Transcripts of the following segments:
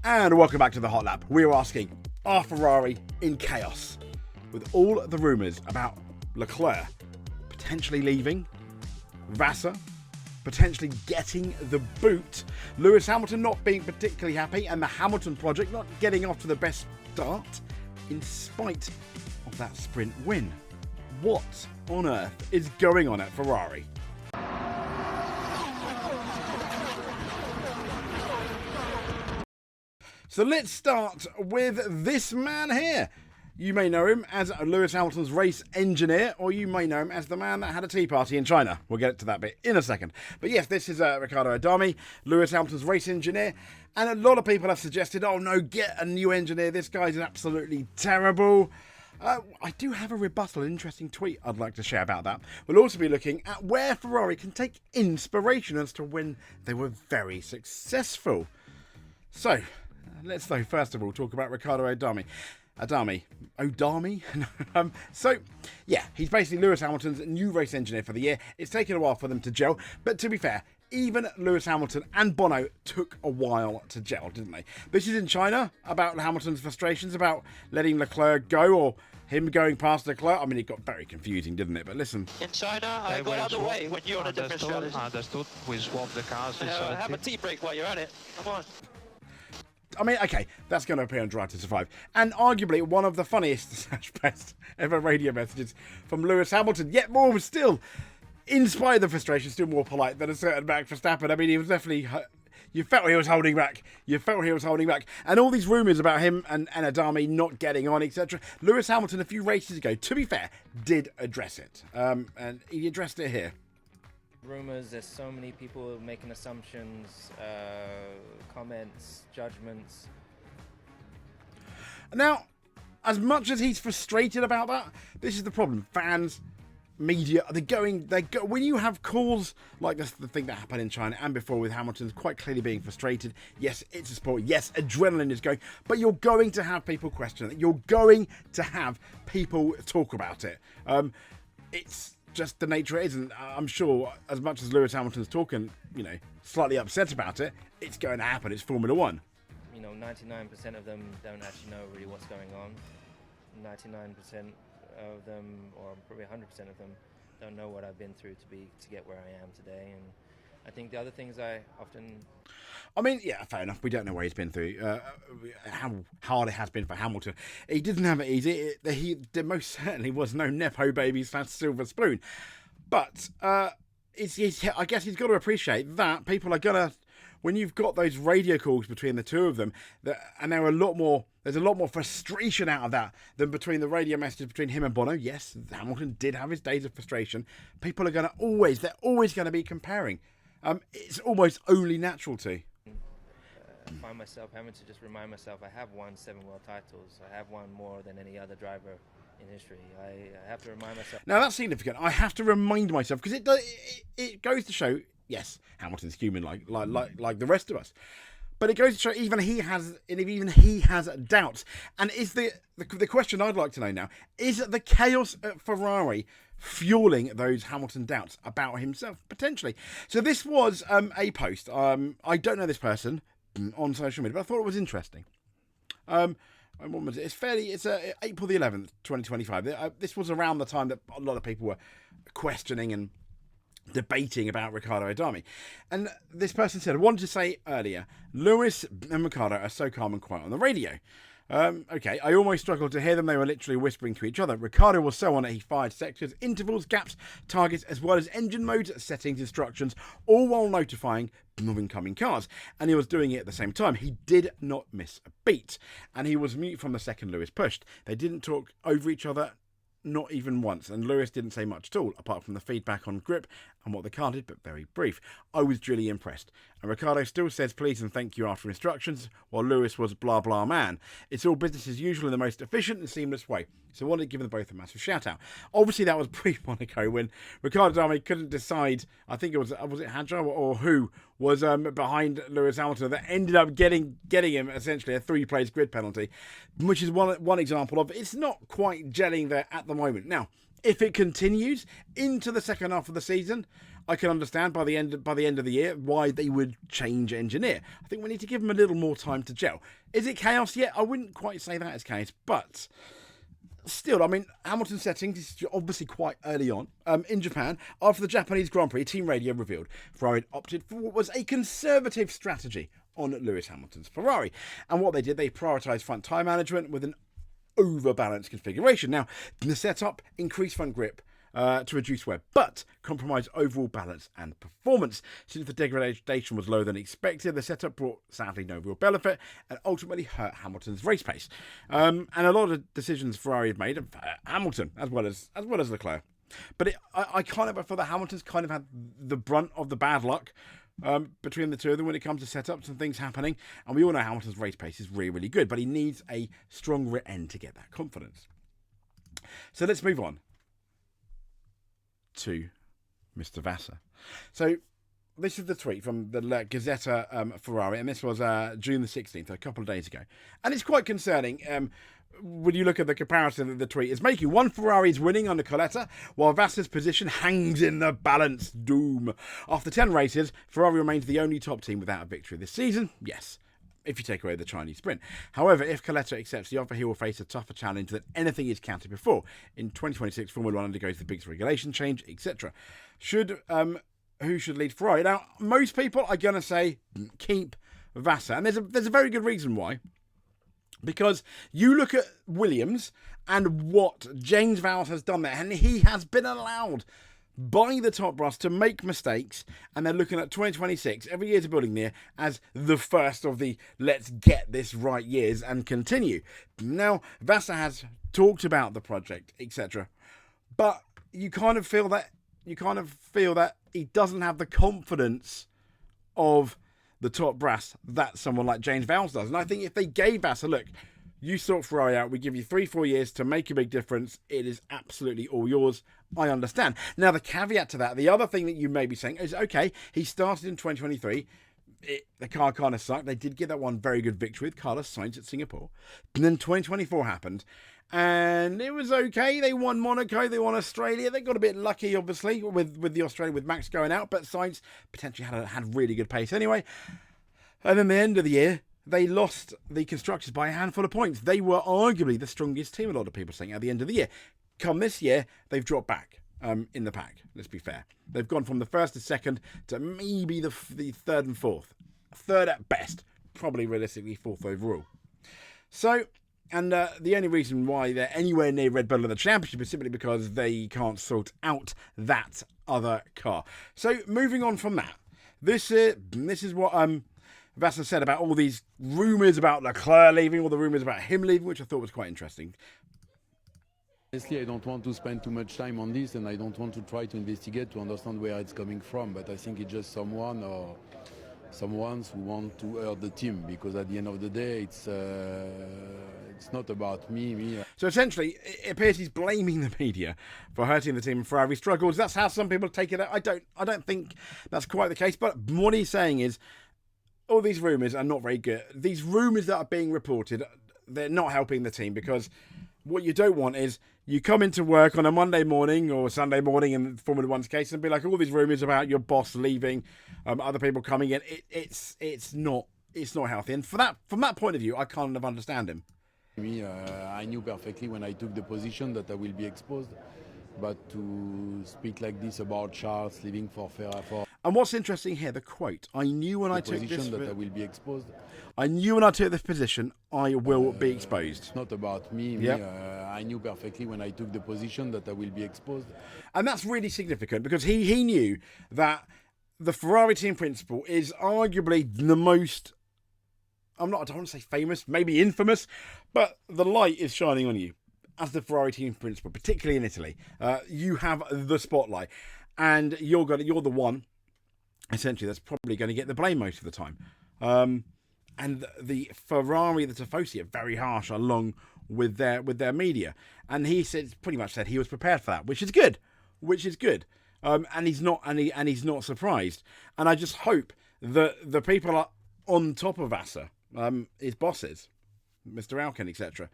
And welcome back to the Hot Lap. We're asking, are Ferrari in chaos? With all the rumours about Leclerc potentially leaving, Vasseur potentially getting the boot, Lewis Hamilton not being particularly happy, and the Hamilton project not getting off to the best start in spite of that sprint win. What on earth is going on at Ferrari? So let's start with this man here. You may know him as Lewis Hamilton's race engineer, or you may know him as the man that had a tea party in China. We'll get to that bit in a second. But yes, this is Riccardo Adami, Lewis Hamilton's race engineer. And a lot of people have suggested, oh no, get a new engineer. This guy's absolutely terrible. I do have a rebuttal, an interesting tweet I'd like to share about that. We'll also be looking at where Ferrari can take inspiration as to when they were very successful. So, let's though first of all talk about Riccardo Adami. So, yeah, he's basically Lewis Hamilton's new race engineer for the year. It's taken a while for them to gel, but to be fair, even Lewis Hamilton and Bono took a while to gel, didn't they? This is in China, about Hamilton's frustrations about letting Leclerc go, or him going past Leclerc. I mean, it got very confusing, didn't it? But listen. In China, I got out of the way when you're on a different strategy. Understood. We swapped the cars. Have a tea break while you're at it. Come on. I mean, okay, that's going to appear on Drive to Survive. And arguably one of the funniest / best ever radio messages from Lewis Hamilton. Yet more still, in spite of the frustration, still more polite than a certain Max Verstappen. I mean, he was definitely... You felt he was holding back. And all these rumours about him and Adami not getting on, etc. Lewis Hamilton, a few races ago, to be fair, did address it. And he addressed it here. Rumors, there's so many people making assumptions, comments, judgments. Now, as much as he's frustrated about that, this is the problem. Fans, media, they go when you have calls like this, the thing that happened in China and before with Hamilton quite clearly being frustrated. Yes, it's a sport. Yes, adrenaline is going, but you're going to have people question it. You're going to have people talk about it. It's just the nature it is, and I'm sure as much as Lewis Hamilton's talking, slightly upset about it, it's going to happen. It's Formula One. 99% of them don't actually know really what's going on. 99% of them, or probably 100% of them, don't know what I've been through to get where I am today. And I think the other things yeah, fair enough. We don't know what he's been through, how hard it has been for Hamilton. He didn't have it easy. There most certainly was no Nepo babies / silver spoon. But I guess he's got to appreciate that people are going to, when you've got those radio calls between the two of them, and there's a lot more frustration out of that than between the radio messages between him and Bono. Yes, Hamilton did have his days of frustration. People are they're always going to be comparing. It's almost only natural to. I find myself having to just remind myself I have won 7 world titles. I have won more than any other driver in history. I have to remind myself. Now that's significant. I have to remind myself because it goes to show. Yes, Hamilton's human like the rest of us, but it goes to show even he has doubts. And is the question I'd like to know now is the chaos at Ferrari fueling those Hamilton doubts about himself potentially? So this was a post. I don't know this person on social media, but I thought it was interesting. What was it? It's April the 11th, 2025. This was around the time that a lot of people were questioning and debating about Riccardo Adami. And this person said, I wanted to say earlier, Lewis and Riccardo are so calm and quiet on the radio. Okay, I almost struggled to hear them. They were literally whispering to each other. Riccardo was so on it, he fired sectors, intervals, gaps, targets, as well as engine modes, settings, instructions, all while notifying of incoming cars. And he was doing it at the same time. He did not miss a beat. And he was mute from the second Lewis pushed. They didn't talk over each other, not even once, and Lewis didn't say much at all, apart from the feedback on grip and what the car did, but very brief. I was duly impressed. And Riccardo still says please and thank you after instructions, while Lewis was blah blah man. It's all business as usual in the most efficient and seamless way. So I wanted to give them both a massive shout out. Obviously that was pre-Monaco when Riccardo Adami couldn't decide, I think it was it Hadjar or who was behind Lewis Hamilton that ended up getting him essentially a 3-place grid penalty, which is one example of it's not quite gelling there at the moment. Now, if it continues into the second half of the season, I can understand by the end of the year why they would change engineer. I think we need to give them a little more time to gel. Is it chaos yet? I wouldn't quite say that is chaos, but still, I mean, Hamilton's settings is obviously quite early on. In Japan, after the Japanese Grand Prix, Team Radio revealed Ferrari had opted for what was a conservative strategy on Lewis Hamilton's Ferrari. And what they did, they prioritised front tyre management with an overbalanced configuration. Now, the setup increased front grip to reduce wear, but compromised overall balance and performance. Since the degradation was lower than expected, the setup brought, sadly, no real benefit and ultimately hurt Hamilton's race pace. And a lot of decisions Ferrari had made, Hamilton as well as Leclerc. But I kind of feel that Hamilton's kind of had the brunt of the bad luck between the two of them when it comes to setups and things happening. And we all know Hamilton's race pace is really, really good, but he needs a strong rear end to get that confidence. So let's move on to Mr. Vasseur. So this is the tweet from the Gazzetta Ferrari, and this was June the 16th, a couple of days ago. And it's quite concerning when you look at the comparison that the tweet is making. One Ferrari is winning under Coletta, while Vasseur's position hangs in the balance doom. After 10 races, Ferrari remains the only top team without a victory this season. Yes, if you take away the Chinese sprint. However, if Coletta accepts the offer, he will face a tougher challenge than anything he's counted before. In 2026, Formula 1 undergoes the biggest regulation change, etc. Who should lead Ferrari? Now, most people are going to say keep Vasseur. And there's a very good reason why. Because you look at Williams and what James Vowles has done there, and he has been allowed by the top brass to make mistakes, and they're looking at 2026, every year's a building year, as the first of the let's get this right years and continue. Now, Vasseur has talked about the project, etc. But you kind of feel that he doesn't have the confidence of the top brass that someone like James Vowles does. And I think if they gave Vasseur, look, you sort Ferrari out, we give you 3-4 years to make a big difference, it is absolutely all yours. I understand. Now, the caveat to that, the other thing that you may be saying is, okay, he started in 2023. The car kind of sucked. They did get that one very good victory with Carlos Sainz at Singapore. And then 2024 happened. And it was okay. They won Monaco. They won Australia. They got a bit lucky, obviously, with the Australia, with Max going out. But Sainz potentially had really good pace anyway. And then the end of the year, they lost the Constructors by a handful of points. They were arguably the strongest team, a lot of people saying, at the end of the year. Come this year, they've dropped back in the pack. Let's be fair. They've gone from the first to second to maybe the third and fourth. Third at best. Probably realistically fourth overall. So, and the only reason why they're anywhere near Red Bull in the championship is simply because they can't sort out that other car. So, moving on from that, this is what Vasseur said about all these rumours about Leclerc leaving, all the rumours about him leaving, which I thought was quite interesting. Honestly, I don't want to spend too much time on this, and I don't want to try to investigate to understand where it's coming from. But I think it's just someone or someone's who want to hurt the team, because at the end of the day, it's not about me. So essentially, it appears he's blaming the media for hurting the team and Ferrari struggles. That's how some people take it. I don't think that's quite the case. But what he's saying is, all these rumours are not very good. These rumours that are being reported, they're not helping the team, because what you don't want is you come into work on a Monday morning or Sunday morning in Formula One's case and be like, all these rumours about your boss leaving, other people coming in. It's not healthy. And from that point of view, I kind of understand him. I knew perfectly when I took the position that I will be exposed. But to speak like this about Charles leaving for Ferrari, and what's interesting here, the quote: "I knew when I took this that I will be exposed. I knew when I took this position, I will be exposed." It's not about me. Yep. I knew perfectly when I took the position that I will be exposed. And that's really significant, because he knew that the Ferrari team principal is arguably the most, I don't want to say famous, maybe infamous, but the light is shining on you as the Ferrari team principal, particularly in Italy. You have the spotlight, and you're the one, essentially, that's probably going to get the blame most of the time. And the Ferrari, the Tifosi, are very harsh along with their media. And he pretty much said he was prepared for that, which is good. And he's not surprised. And I just hope that the people are on top of Vasseur, his bosses, Mr. Alkin, etc.,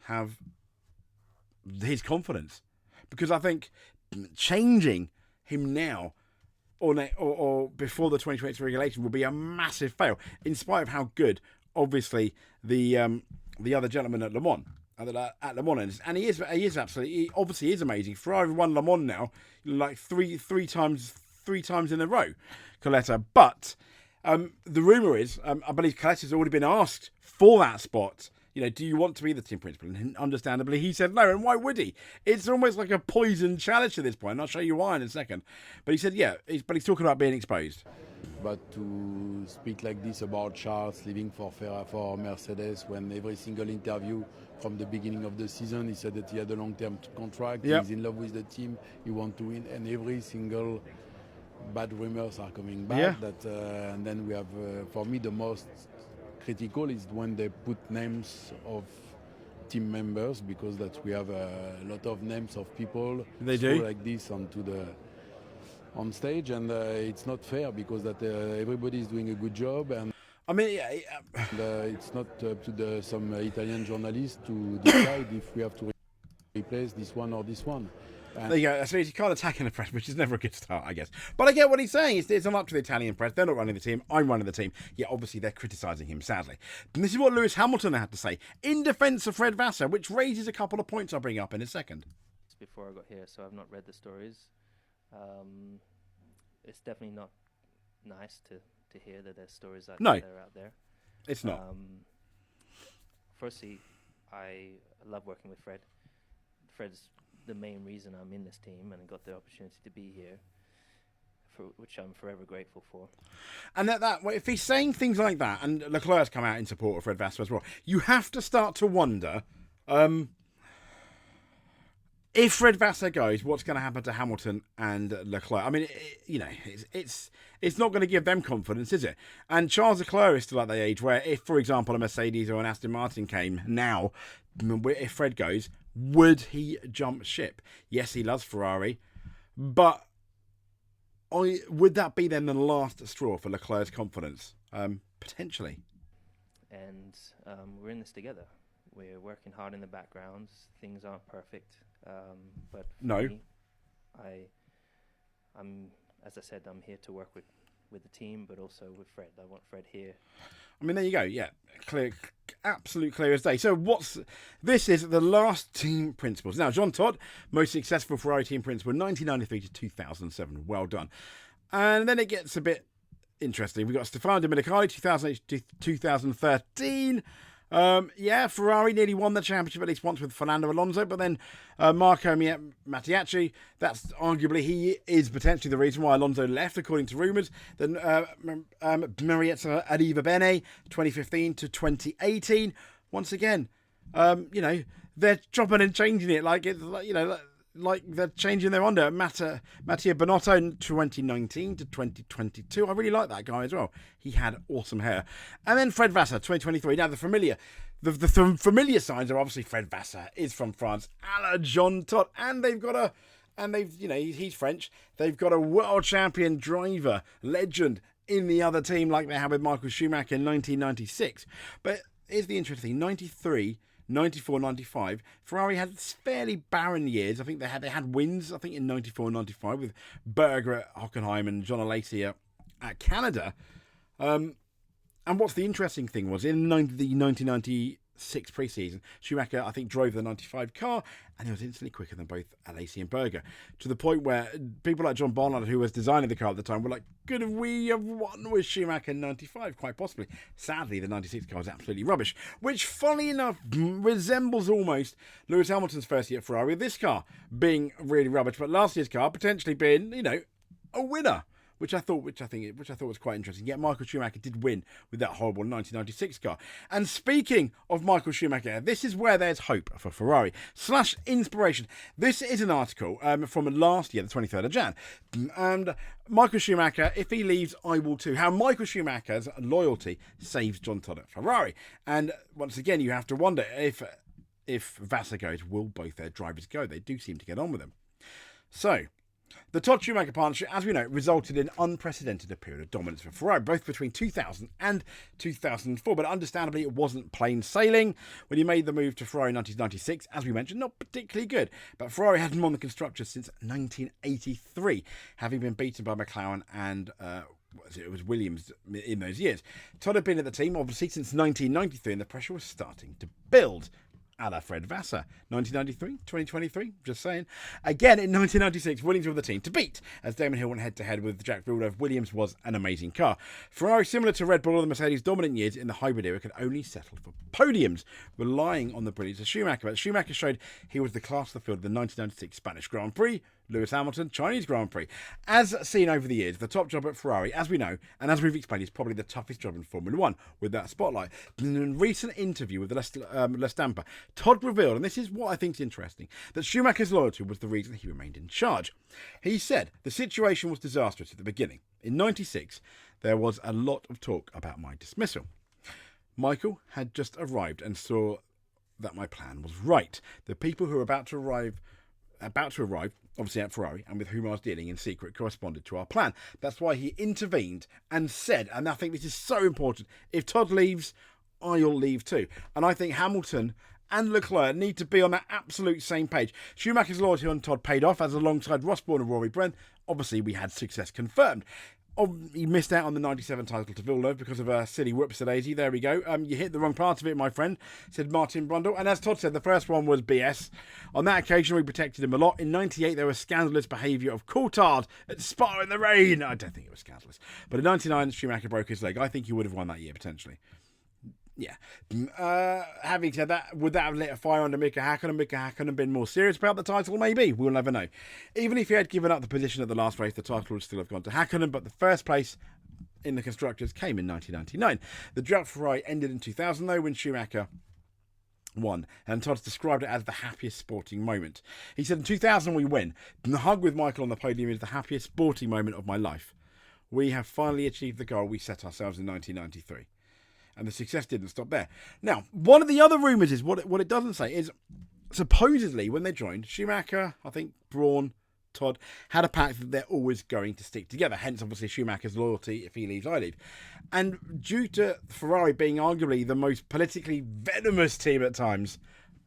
have his confidence, because I think changing him now or before the 2023 regulation will be a massive fail, in spite of how good, obviously, the other gentleman at Le Mans. At Le Mans, and he is absolutely, he obviously is amazing. Ferrari won Le Mans now, like three times in a row, Coletta. But the rumour is, I believe Coletta's already been asked for that spot. Do you want to be the team principal? And understandably, he said no. And why would he? It's almost like a poison challenge at this point. And I'll show you why in a second. But he said, yeah. But he's talking about being exposed. But to speak like this about Charles leaving for Mercedes, when every single interview from the beginning of the season, he said that he had a long-term contract, Yep. he's in love with the team, he wants to win, and every single bad rumors are coming back. Yeah. And then we have, for me, the most critical is when they put names of team members, because that we have a lot of names of people They do like this on stage, and it's not fair, because that everybody is doing a good job, and I mean, yeah, it's not up to some Italian journalists to decide if we have to replace this one or this one. And there you go. So he's kind of attacking the press, which is never a good start, I guess. But I get what he's saying. It's not up to the Italian press. They're not running the team. I'm running the team. Yeah, obviously they're criticising him, sadly. And this is what Lewis Hamilton had to say in defence of Fred Vasseur, which raises a couple of points I'll bring up in a second. Before I got here, so I've not read the stories. It's definitely not nice to hear that there's stories like that are out there. It's not. Firstly, I love working with Fred. Fred's the main reason I'm in this team and got the opportunity to be here, for which I'm forever grateful for. And if he's saying things like that, and Leclerc's come out in support of Fred Vasseur as well, you have to start to wonder, if Fred Vasseur goes, what's going to happen to Hamilton and Leclerc? I mean, it's not going to give them confidence, is it? And Charles Leclerc is still at the age where, if, for example, a Mercedes or an Aston Martin came now, if Fred goes, would he jump ship? Yes, he loves Ferrari, but would that be then the last straw for Leclerc's confidence? Potentially. And we're in this together. We're working hard in the background. Things aren't perfect. But for me, I'm, as I said, I'm here to work with the team, but also with Fred. I want Fred here. I mean, there you go. Yeah, clear, absolute clear as day. So this is the last team principals. Now, Jean Todt, most successful Ferrari team principal, 1993 to 2007. Well done. And then it gets a bit interesting. We've got Stefano Domenicali, 2008 to 2013. Ferrari nearly won the championship at least once with Fernando Alonso, but then Marco Mattiacci, that's arguably, he is potentially the reason why Alonso left, according to rumours. Then Marietta Arriva Bene, 2015 to 2018. Once again, they're chopping and changing it like it's like they're changing their under. Mattia Bonotto in 2019 to 2022. I really like that guy as well. He had awesome hair. And then Fred Vasseur, 2023. Now the familiar signs are obviously Fred Vasseur is from France, a la Jean Todt, and he's French. They've got a world champion driver, legend in the other team, like they had with Michael Schumacher in 1996. But here's the interesting thing: 93. 94, 95, Ferrari had fairly barren years. I think they had wins, I think, in 94, 95 with Berger at Hockenheim and John Alesi at Canada. And what's the interesting thing was, in the 1996 pre-season, Schumacher, I think, drove the 95 car, and he was instantly quicker than both Alesi and Berger, to the point where people like John Barnard, who was designing the car at the time, were like, could we have won with Schumacher in 95? Quite possibly. Sadly, the 96 car was absolutely rubbish, which, funnily enough, resembles almost Lewis Hamilton's first year at Ferrari, this car being really rubbish, but last year's car potentially being, a winner. Which I thought was quite interesting. Yet Michael Schumacher did win with that horrible 1996 car. And speaking of Michael Schumacher, this is where there's hope for Ferrari / inspiration. This is an article from last year, the 23rd of Jan. And Michael Schumacher, if he leaves, I will too. How Michael Schumacher's loyalty saves Jean Todt at Ferrari. And once again, you have to wonder if Vasseur goes, will both their drivers go? They do seem to get on with them. So, The Todd Schumacher partnership, as we know, resulted in unprecedented period of dominance for Ferrari, both between 2000 and 2004. But understandably, it wasn't plain sailing. When he made the move to Ferrari in 1996, as we mentioned, not particularly good. But Ferrari hadn't won the Constructors since 1983, having been beaten by McLaren and it was Williams in those years. Todd had been at the team, obviously, since 1993, and the pressure was starting to build. A la Fred Vasseur, 1993, 2023, just saying. Again, in 1996, Williams were the team to beat, as Damon Hill went head-to-head with Jacques Villeneuve. Williams was an amazing car. Ferrari, similar to Red Bull or the Mercedes' dominant years in the hybrid era, could only settle for podiums, relying on the brilliance of Schumacher. But Schumacher showed he was the class of the field of the 1996 Spanish Grand Prix, Lewis Hamilton, Chinese Grand Prix. As seen over the years, the top job at Ferrari, as we know, and as we've explained, is probably the toughest job in Formula One, with that spotlight. In a recent interview with La Stampa, Todd revealed, and this is what I think is interesting, that Schumacher's loyalty was the reason he remained in charge. He said the situation was disastrous at the beginning. In '96, there was a lot of talk about my dismissal. Michael had just arrived and saw that my plan was right. The people who were about to arrive, obviously at Ferrari, and with whom I was dealing in secret, corresponded to our plan. That's why he intervened and said, and I think this is so important, if Todd leaves, I'll leave too. And I think Hamilton and Leclerc need to be on that absolute same page. Schumacher's loyalty on Todd paid off, as alongside Ross Brawn and Rory Brennan, obviously we had success confirmed. He missed out on the 97 title to Villeneuve because of a silly whoops-a-daisy. There we go. You hit the wrong part of it, my friend, said Martin Brundle. And as Todd said, the first one was BS. On that occasion, we protected him a lot. In '98, there was scandalous behaviour of Coulthard at Spa in the rain. I don't think it was scandalous. But in '99, Schumacher broke his leg. I think he would have won that year, potentially. Yeah. Having said that, would that have lit a fire under Mika Hakkinen? Mika Hakkinen been more serious about the title? Maybe. We'll never know. Even if he had given up the position at the last race, the title would still have gone to Hakkinen, but the first place in the Constructors came in 1999. The drought for Ferrari ended in 2000, though, when Schumacher won, and Todd's described it as the happiest sporting moment. He said, in 2000 we win. The hug with Michael on the podium is the happiest sporting moment of my life. We have finally achieved the goal we set ourselves in 1993. And the success didn't stop there. Now, one of the other rumours is, what it doesn't say, is supposedly when they joined, Schumacher, I think, Brawn, Todd, had a pact that they're always going to stick together. Hence, obviously, Schumacher's loyalty. If he leaves, I leave. And due to Ferrari being arguably the most politically venomous team at times,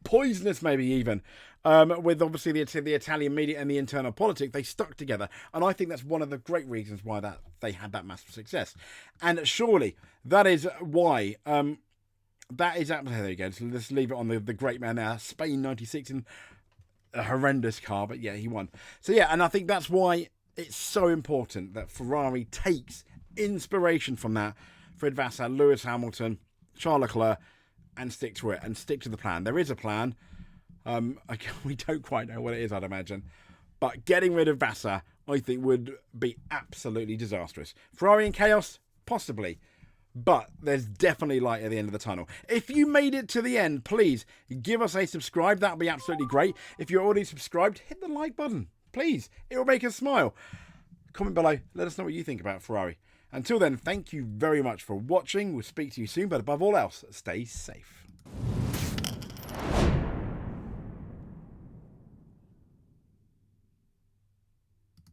poisonous maybe even, with obviously the Italian media and the internal politics, they stuck together. And I think that's one of the great reasons why that they had that massive success. And surely that is why, that is, there you go. So let's leave it on the great man there. Spain 96 in a horrendous car, but yeah, he won. So yeah, and I think that's why it's so important that Ferrari takes inspiration from that. Fred Vasseur, Lewis Hamilton, Charles Leclerc, and stick to it, and stick to the plan. There is a plan. We don't quite know what it is, I'd imagine. But getting rid of Vasseur, I think, would be absolutely disastrous. Ferrari in chaos? Possibly. But there's definitely light at the end of the tunnel. If you made it to the end, please give us a subscribe. That would be absolutely great. If you're already subscribed, hit the like button. Please. It will make us smile. Comment below. Let us know what you think about Ferrari. Until then, thank you very much for watching. We'll speak to you soon. But above all else, stay safe.